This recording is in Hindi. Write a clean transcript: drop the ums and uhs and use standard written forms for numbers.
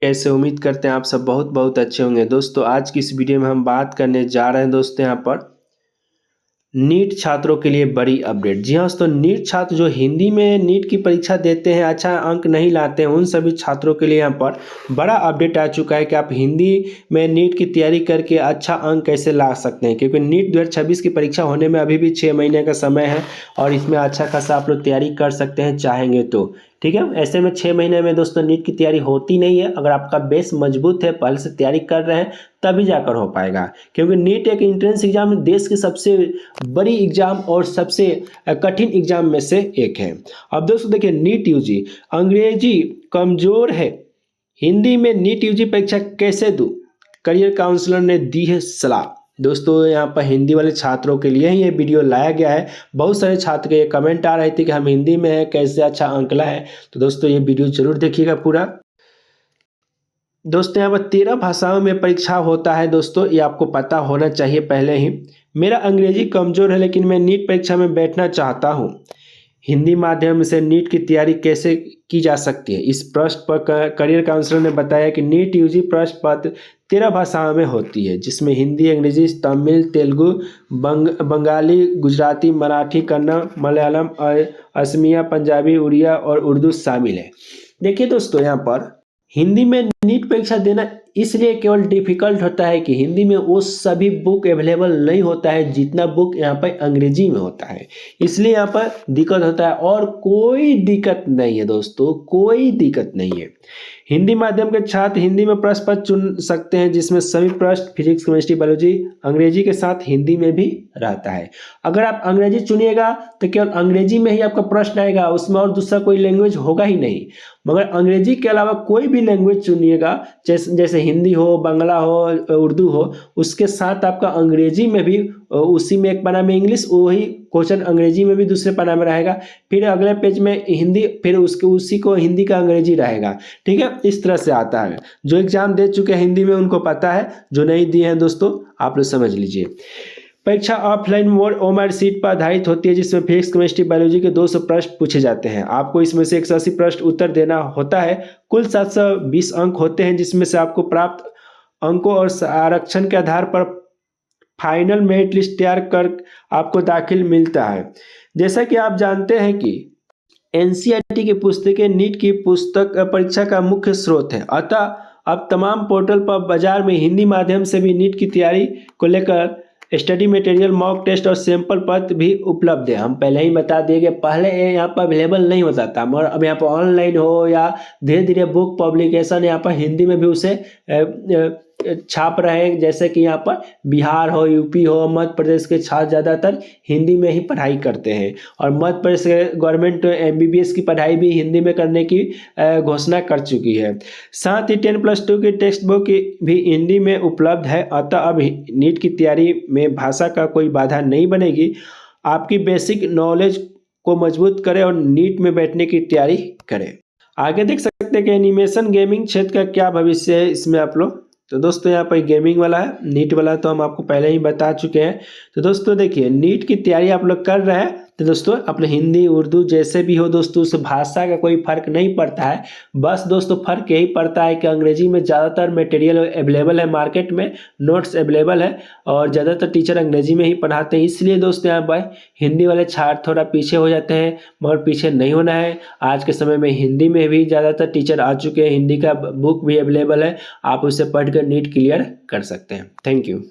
कैसे उम्मीद करते हैं आप सब बहुत बहुत अच्छे होंगे। दोस्तों आज की इस वीडियो में हम बात करने जा रहे हैं दोस्तों यहाँ पर नीट छात्रों के लिए बड़ी अपडेट। जी हाँ दोस्तों, नीट छात्र जो हिंदी में नीट की परीक्षा देते हैं, अच्छा अंक नहीं लाते हैं, उन सभी छात्रों के लिए यहाँ पर बड़ा अपडेट आ चुका है कि आप हिंदी में नीट की तैयारी करके अच्छा अंक कैसे ला सकते हैं। क्योंकि नीट 2026 की परीक्षा होने में अभी भी 6 महीने का समय है और इसमें अच्छा खासा आप लोग तैयारी कर सकते हैं चाहेंगे तो। ठीक है, ऐसे में 6 महीने में दोस्तों नीट की तैयारी होती नहीं है। अगर आपका बेस मजबूत है, पहले से तैयारी कर रहे हैं, तभी जाकर हो पाएगा। क्योंकि नीट एक एंट्रेंस एग्जाम देश की सबसे बड़ी एग्जाम और सबसे कठिन एग्जाम में से एक है। अब दोस्तों देखिए, नीट यूजी अंग्रेजी कमजोर है, हिंदी में नीट यूजी परीक्षा कैसे दूं, करियर काउंसलर ने दी है सलाह। दोस्तों यहाँ पर हिंदी वाले छात्रों के लिए ही ये वीडियो लाया गया है। बहुत सारे छात्र के ये कमेंट आ रहे थे कि हम हिंदी में है, कैसे अच्छा अंक लाएं। तो दोस्तों ये वीडियो जरूर देखिएगा पूरा। दोस्तों यहाँ पर 13 भाषाओं में परीक्षा होता है दोस्तों, ये आपको पता होना चाहिए पहले ही। मेरा अंग्रेजी कमजोर है लेकिन मैं नीट परीक्षा में बैठना चाहता हूँ। हिंदी माध्यम से नीट की तैयारी कैसे की जा सकती है, इस प्रश्न पर करियर काउंसलर ने बताया कि नीट यूजी प्रश्न पत्र 13 भाषाओं में होती है, जिसमें हिंदी, अंग्रेजी, तमिल, तेलुगु, बंगाली, गुजराती, मराठी, कन्नड़, मलयालम, असमिया, पंजाबी, उड़िया और उर्दू शामिल है। देखिए दोस्तों, यहाँ पर हिंदी में नीट परीक्षा देना इसलिए केवल डिफिकल्ट होता है कि हिंदी में वो सभी बुक अवेलेबल नहीं होता है जितना बुक यहाँ पर अंग्रेजी में होता है, इसलिए यहाँ पर दिक्कत होता है। और कोई दिक्कत नहीं है दोस्तों, कोई दिक्कत नहीं है। हिंदी माध्यम के छात्र हिंदी में प्रश्न पत्र चुन सकते हैं, जिसमें सभी प्रश्न फिजिक्स, केमिस्ट्री, बायोलॉजी अंग्रेजी के साथ हिंदी में भी रहता है। अगर आप अंग्रेजी चुनिएगा तो केवल अंग्रेजी में ही आपका प्रश्न आएगा, उसमें और दूसरा कोई लैंग्वेज होगा ही नहीं। मगर अंग्रेजी के अलावा कोई भी लैंग्वेज चुनिएगा, जैसे हिंदी हो, बांग्ला हो, उर्दू हो, उसके साथ आपका अंग्रेजी में भी उसी में एक पन्ना में इंग्लिश, वही क्वेश्चन अंग्रेजी में भी दूसरे पन्ना में रहेगा, फिर अगले पेज में हिंदी, फिर उसके उसी को हिंदी का अंग्रेजी रहेगा। ठीक है, इस तरह से आता है। जो एग्जाम दे चुके हैं हिंदी में उनको पता है, जो नहीं दिए हैं दोस्तों आप लोग समझ लीजिए। परीक्षा ऑफलाइन मोड ओएमआर सीट पर आधारित होती है, जिसमें फिजिक्स, केमिस्ट्री, बायोलॉजी के 200 प्रश्न पूछे जाते हैं। आपको इसमें से 180 प्रश्न उत्तर देना होता है। कुल 720 अंक होते हैं, जिसमें से आपको प्राप्त अंकों और आरक्षण के आधार पर फाइनल मेरिट लिस्ट तैयार कर आपको दाखिल मिलता है। जैसा कि आप जानते हैं कि एनसीईआरटी की पुस्तकें नीट की पुस्तक परीक्षा का मुख्य स्रोत है, अतः अब तमाम पोर्टल पर बाजार में हिंदी माध्यम से भी नीट की तैयारी को लेकर स्टडी मटेरियल, मॉक टेस्ट और सैंपल पत्र भी उपलब्ध है। हम पहले ही बता दिए कि पहले यहाँ पर अवेलेबल नहीं होता था, मगर अब यहाँ पर ऑनलाइन हो या धीरे धीरे बुक पब्लिकेशन यहाँ पर हिंदी में भी उसे छाप रहे हैं। जैसे कि यहाँ पर बिहार हो, यूपी हो, मध्य प्रदेश के छात्र ज़्यादातर हिंदी में ही पढ़ाई करते हैं और मध्य प्रदेश गवर्नमेंट एमबीबीएस की पढ़ाई भी हिंदी में करने की घोषणा कर चुकी है। साथ ही 10+2 की टेक्स्ट बुक भी हिंदी में उपलब्ध है, अतः अब नीट की तैयारी में भाषा का कोई बाधा नहीं बनेगी। आपकी बेसिक नॉलेज को मजबूत करें और नीट में बैठने की तैयारी करें। आगे देख सकते हैं कि एनिमेशन गेमिंग क्षेत्र का क्या भविष्य है इसमें आप लोग। तो दोस्तों यहाँ पर गेमिंग वाला है, नीट वाला तो हम आपको पहले ही बता चुके हैं। तो दोस्तों देखिए, नीट की तैयारी आप लोग कर रहे हैं तो दोस्तों अपने हिंदी, उर्दू जैसे भी हो दोस्तों, उस भाषा का कोई फर्क नहीं पड़ता है। बस दोस्तों फर्क यही पड़ता है कि अंग्रेजी में ज़्यादातर मटेरियल अवेलेबल है, मार्केट में नोट्स अवेलेबल है और ज़्यादातर टीचर अंग्रेजी में ही पढ़ाते हैं। इसलिए दोस्तों यहाँ पर हिंदी वाले छात्र थोड़ा पीछे हो जाते हैं, मगर पीछे नहीं होना है। आज के समय में हिंदी में भी ज़्यादातर टीचर आ चुके हैं, हिंदी का बुक भी अवेलेबल है, आप उसे पढ़कर नीट क्लियर कर सकते हैं। Thank you.